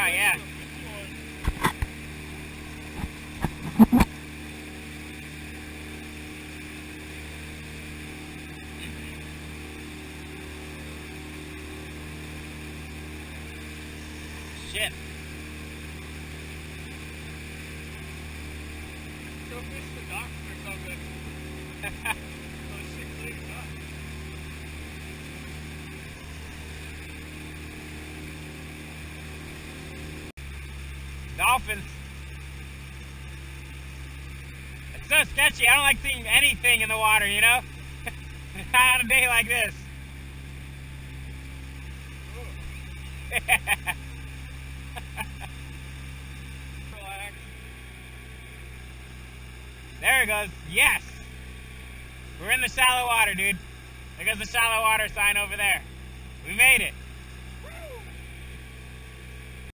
yeah. Shit. Don't miss the docks or something. Those 6 liters, huh? Dolphins. It's so sketchy. I don't like seeing anything in the water, you know? Not on a day like this. Relax. There it goes. Yes. We're in the shallow water, dude. There goes the shallow water sign over there. We made it.